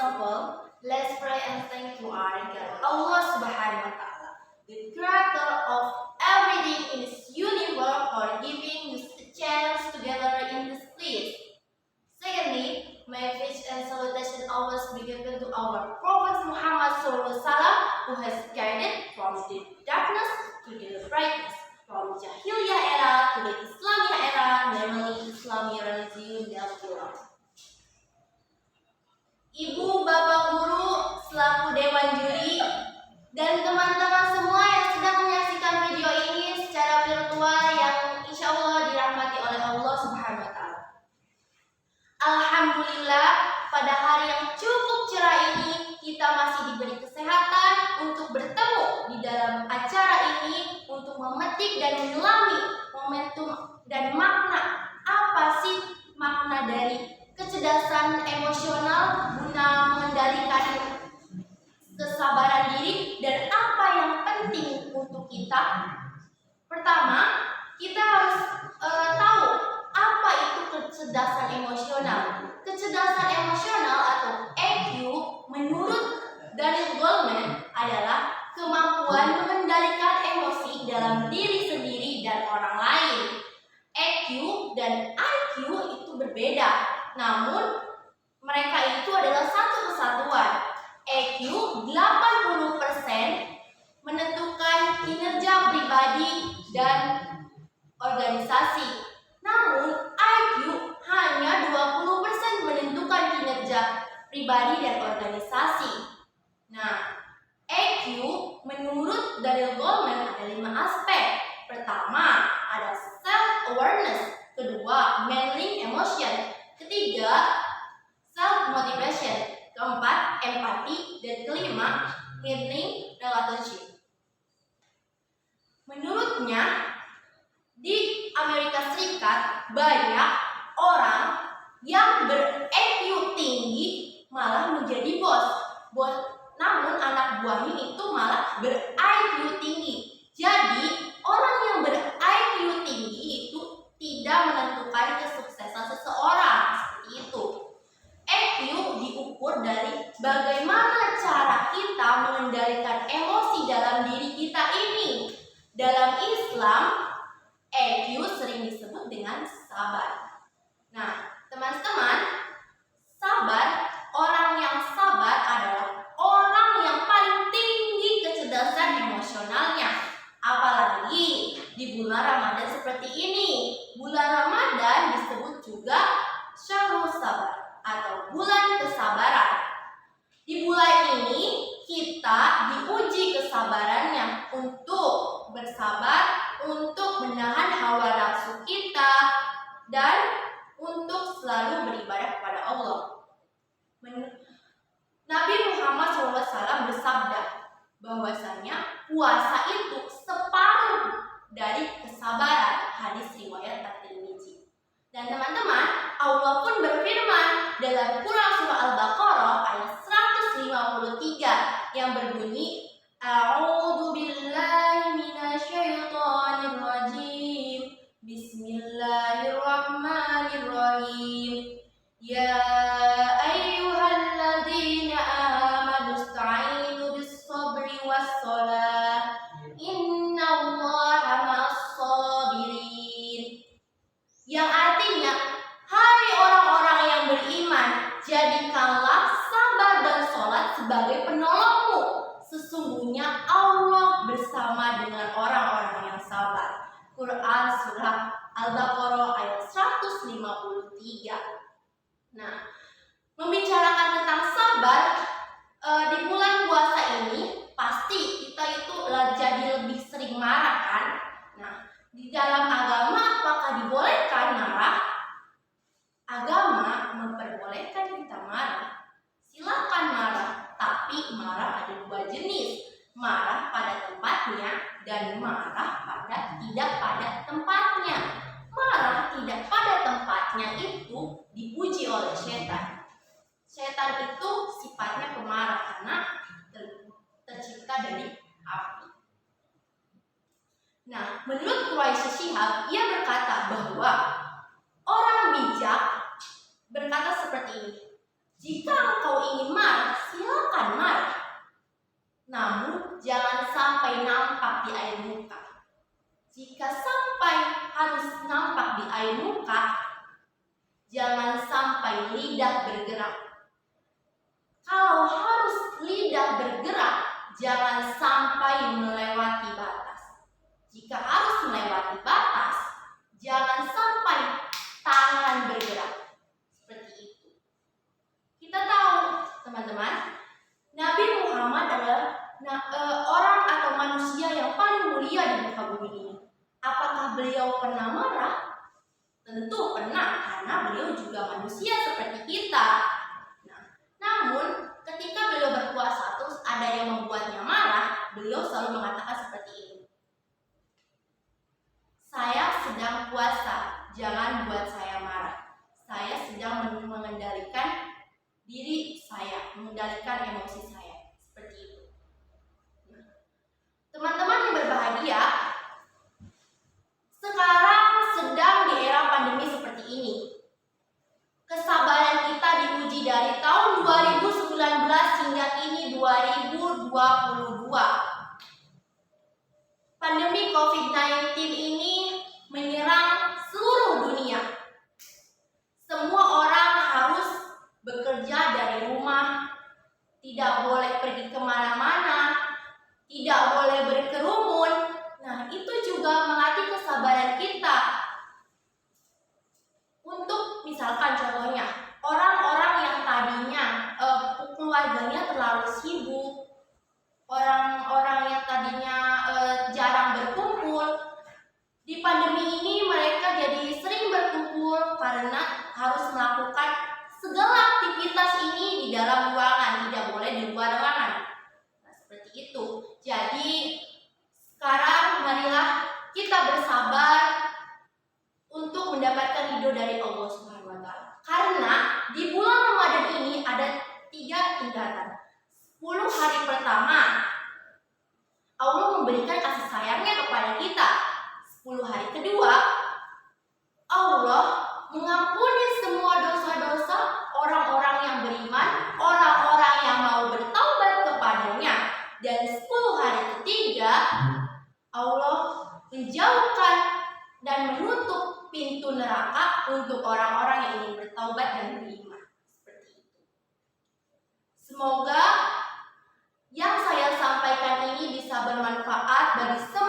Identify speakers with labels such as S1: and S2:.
S1: of all, let's pray and thank to our God, Allah Subhanahu wa Ta'ala, the creator of everything in this universe, for giving us a chance together in this place. Secondly, may peace and salutation always be given to our Prophet Muhammad SAW, who has guided from the darkness to the brightness, from Jahiliyah era to the Islamiyah era, namely Islamic religion dan Quran. Ibu, Bapak Guru, selaku Dewan Juri, dan teman-teman semua yang sedang menyaksikan video ini secara virtual yang insya Allah dirahmati oleh Allah Subhanahu wa Ta'ala. Alhamdulillah, pada hari yang cukup cerah ini kita masih diberi kesehatan untuk bertemu di dalam acara ini untuk memetik dan menyelami momentum dan makna. Apa sih makna dari kecerdasan emosional guna mengendalikan kesabaran diri, dan apa yang penting untuk kita? Pertama, kita harus tahu apa itu kecerdasan emosional. Kecerdasan emosional atau EQ menurut Daniel Goleman adalah kemampuan mengendalikan emosi dalam diri sendiri dan orang lain. EQ dan IQ itu berbeda, namun mereka itu adalah satu kesatuan. EQ 80% menentukan kinerja pribadi dan organisasi. Namun IQ hanya 20% menentukan kinerja pribadi dan organisasi. Nah, EQ menurut Daniel Goleman ada 5 aspek. Pertama, ada self-awareness. Kedua, managing emotion. Ketiga, self-motivation. Keempat, empati. Dan kelima, healing relationship. Menurutnya, di Amerika Serikat banyak orang yang ber-EQ tinggi malah menjadi bos. Namun anak buahnya itu malah ber-IQ tinggi. Jadi orang yang ber-IQ tinggi itu tidak menentukan kesuksesan seseorang. Seperti itu. EQ diukur dari bagaimana cara kita mengendalikan emosi dalam diri kita ini. Dalam Islam, EQ sering disebut dengan sabar. Nah, teman-teman, orang yang sabar adalah orang yang paling tinggi kecerdasan emosionalnya. Apalagi di bulan Ramadan seperti ini. Bulan Ramadan disebut juga Syahrul Sabar atau bulan kesabaran. Di bulan ini kita diuji kesabarannya untuk bersabar, untuk menahan hawa nafsu kita, dan untuk selalu beribadah kepada Allah. Nabi Muhammad SAW bersabda bahwasanya puasa itu separuh dari kesabaran. Hadis riwayat At-Tirmidzi. Dan teman-teman, Allah pun berfirman dalam Quran surah Al-Baqarah ayat 153 yang berbunyi, A'udzu billahi minasyaitonir rajim. Bismillahirrahmanirrahim. Ya ayyuhalladzina amanu ista'inu bis-sabri was-shalah. Innallaha ma'as-sabirin. Yang artinya, hai orang-orang yang beriman, jadikanlah sabar dan sholat sebagai penolongmu. Sesungguhnya Allah bersama dengan orang-orang yang sabar. Quran surah Al-Baqarah ayat 153. Nah, membicarakan tentang sabar di bulan puasa ini, pasti kita itu jadi lebih sering marah kan? Nah, di dalam agama apakah dibolehkan marah? Agama memperbolehkan kita marah. Silakan marah, tapi marah ada 2 jenis. Marah pada tempatnya dan marah tidak pada tempatnya. Marah tidak pada tempatnya itu dipuji oleh setan. Setan itu sifatnya pemarah karena tercipta dari api. Nah, menurut Quraisy Shihab, ia berkata bahwa orang bijak berkata seperti ini. Jika engkau ingin marah, akan marah. Namun jangan sampai nampak di air muka. Jika sampai harus nampak di air muka, jangan sampai lidah bergerak. Kalau harus lidah bergerak, jangan sampai melewati batas. Jika harus melewati batas, jangan sampai tangan bergerak. Seperti itu. Kita tahu, teman-teman, Nabi Muhammad adalah orang atau manusia yang paling mulia di muka bumi ini. Apakah beliau pernah marah? Tentu pernah, karena beliau juga manusia seperti kita. Namun, ketika beliau berpuasa terus ada yang membuatnya marah, beliau selalu mengatakan seperti ini. Saya sedang puasa, jangan buat saya marah. Saya sedang mengendalikan diri saya, mengendalikan emosi saya. Seperti itu. Teman-teman yang berbahagia, sekarang sedang di era pandemi seperti ini. Kesabaran kita diuji dari tahun 2019 hingga kini 2022. Pandemi COVID-19 ini menyerang seluruh dunia. Semua orang harus bekerja dari rumah, tidak boleh pergi kemana-mana, tidak boleh berkerumun. Nah, itu juga melatih kesabaran kita. Untuk misalkan contohnya, orang-orang yang tadinya keluarganya terlalu sibuk, orang-orang yang tadinya jarang berkumpul, di pandemi ini mereka jadi sering berkumpul karena harus melakukan segala aktivitas ini di dalam ruangan, tidak boleh di luar ruangan. Nah, seperti itu. Jadi sekarang marilah kita bersabar untuk mendapatkan ridho dari Allah Subhanahu wa Ta'ala. Karena di bulan Ramadan ini ada 3 tingkatan. 10 hari pertama Allah memberikan kasih sayangnya kepada kita. 10 hari kedua Allah mengampuni semua dosa-dosa orang-orang yang beriman, orang-orang yang mau bertaubat kepadanya. Dan 10 hari ketiga Allah menjauhkan dan menutup pintu neraka untuk orang-orang yang ingin bertaubat dan beriman. Seperti itu. Semoga yang saya sampaikan ini bisa bermanfaat bagi semua